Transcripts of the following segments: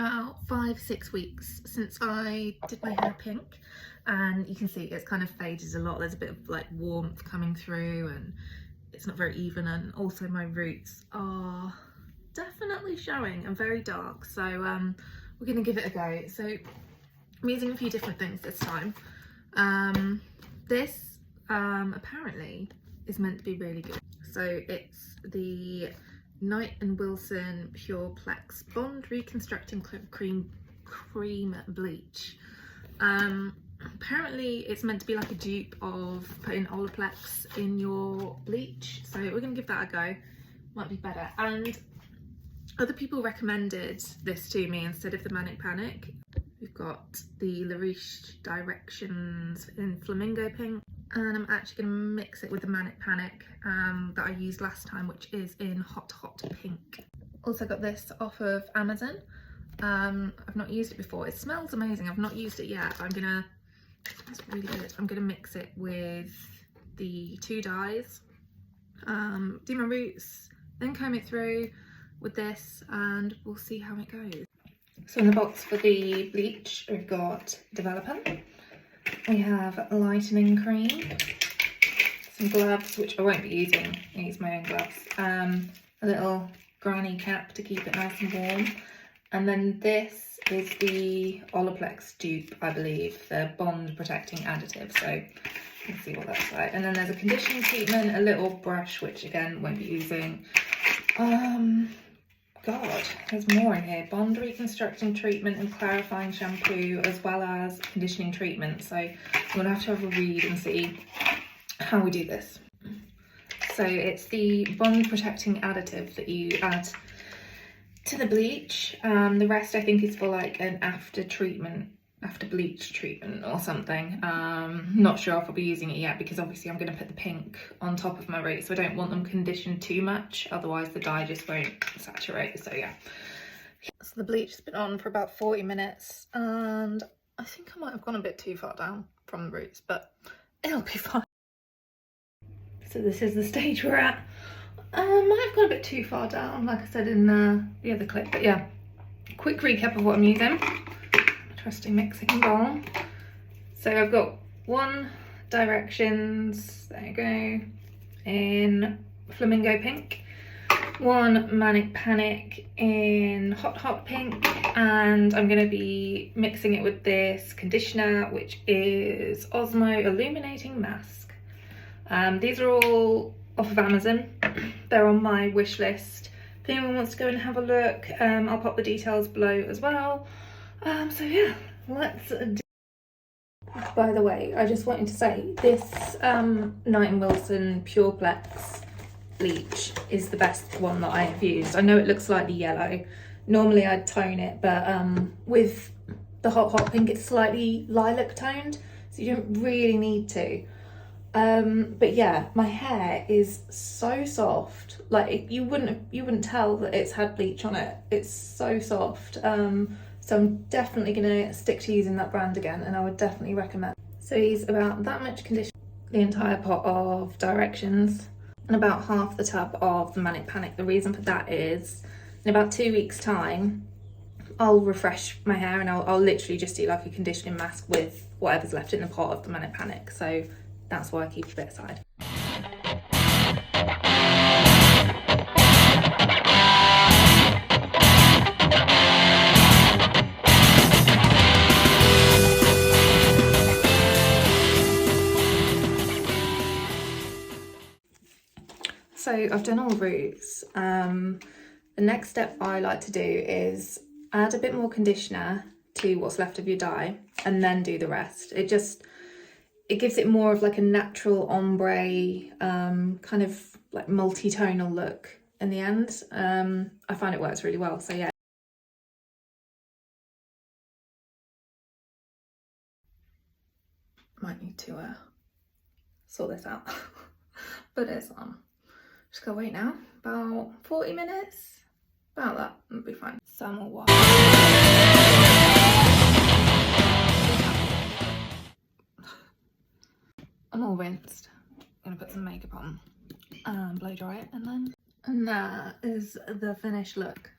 about 5-6 weeks since I did my hair pink, and you can see it's kind of faded a lot. There's a bit of like warmth coming through and it's not very even, and also my roots are definitely showing and very dark, so we're gonna give it a go. So I'm using a few different things this time. This apparently is meant to be really good. So it's the Knight & Wilson Pure Plex Bond Reconstructing Cream Bleach. Apparently it's meant to be like a dupe of putting Olaplex in your bleach, so we're gonna give that a go. Might be better. And other people recommended this to me instead of the Manic Panic. We've got the Riche directions in Flamingo pink, and I'm actually going to mix it with the Manic Panic that I used last time, which is in Hot Pink. Also got this off of Amazon. I've not used it before. It smells amazing. I've not used it yet. It smells really good. I'm going to mix it with the 2 dyes, do my roots, then comb it through with this, and we'll see how it goes. So in the box for the bleach, we've got developer, we have lightening cream, some gloves, which I won't be using, I use my own gloves, a little granny cap to keep it nice and warm, and then this is the Olaplex dupe, I believe, the bond protecting additive, so let's see what that's like. And then there's a conditioning treatment, a little brush, which again won't be using. God, there's more in here. Bond reconstructing treatment and clarifying shampoo, as well as conditioning treatment. So I'm gonna have to have a read and see how we do this. So it's the bond protecting additive that you add to the bleach. The rest I think is for like an after bleach treatment or something. Not sure if I'll be using it yet, because obviously I'm going to put the pink on top of my roots, so I don't want them conditioned too much, otherwise the dye just won't saturate. So yeah, so the bleach has been on for about 40 minutes and I think I might have gone a bit too far down from the roots, but it'll be fine. So this is the stage we're at. Might have gone a bit too far down, like I said in the other clip, but yeah, quick recap of what I'm using. Trusty mixing bowl. So I've got 1 directions, there you go, in Flamingo pink, 1 Manic Panic in Hot Pink, and I'm going to be mixing it with this conditioner, which is Osmo Illuminating Mask. These are all off of Amazon. They're on my wish list. If anyone wants to go and have a look, I'll pop the details below as well. So yeah, let's do. By the way, I just wanted to say this Knight & Wilson Pure Plex bleach is the best one that I have used. I know it looks slightly yellow. Normally I'd tone it, but with the Hot Pink it's slightly lilac toned, so you don't really need to. But yeah, my hair is so soft. Like you wouldn't tell that it's had bleach on it. It's so soft. So I'm definitely gonna stick to using that brand again, and I would definitely recommend. So use about that much conditioner, the entire pot of directions, and about half the tub of the Manic Panic. The reason for that is in about 2 weeks time, I'll refresh my hair and I'll literally just do like a conditioning mask with whatever's left in the pot of the Manic Panic. So that's why I keep a bit aside. So I've done all the roots. The next step I like to do is add a bit more conditioner to what's left of your dye and then do the rest. It gives it more of like a natural ombre, kind of like multi-tonal look in the end. I find it works really well, so yeah. Might need to sort this out, but it's on. Just gotta wait now, about 40 minutes, about that, it'll be fine. Some more water. I'm all rinsed. I'm gonna put some makeup on, blow dry it, and that is the finished look.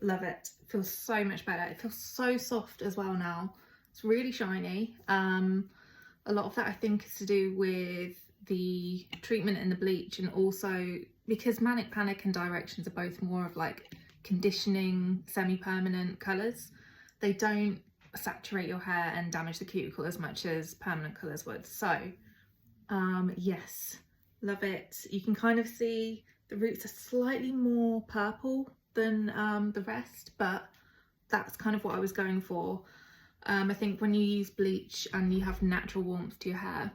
Love it. Feels so much better. It feels so soft as well now. It's really shiny. A lot of that I think is to do with the treatment and the bleach, and also because Manic, Panic and Directions are both more of like conditioning, semi-permanent colours. They don't saturate your hair and damage the cuticle as much as permanent colours would. So yes, love it. You can kind of see the roots are slightly more purple than the rest, but that's kind of what I was going for. I think when you use bleach and you have natural warmth to your hair,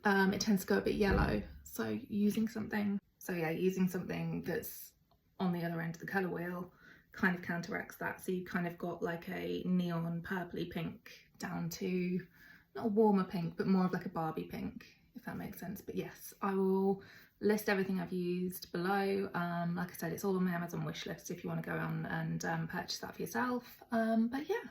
it tends to go a bit yellow. So using something that's on the other end of the colour wheel kind of counteracts that. So you kind of got like a neon purpley pink down to not a warmer pink, but more of like a Barbie pink, if that makes sense. But yes, I will list everything I've used below. Like I said, it's all on my Amazon wish list if you want to go on and purchase that for yourself. But yeah,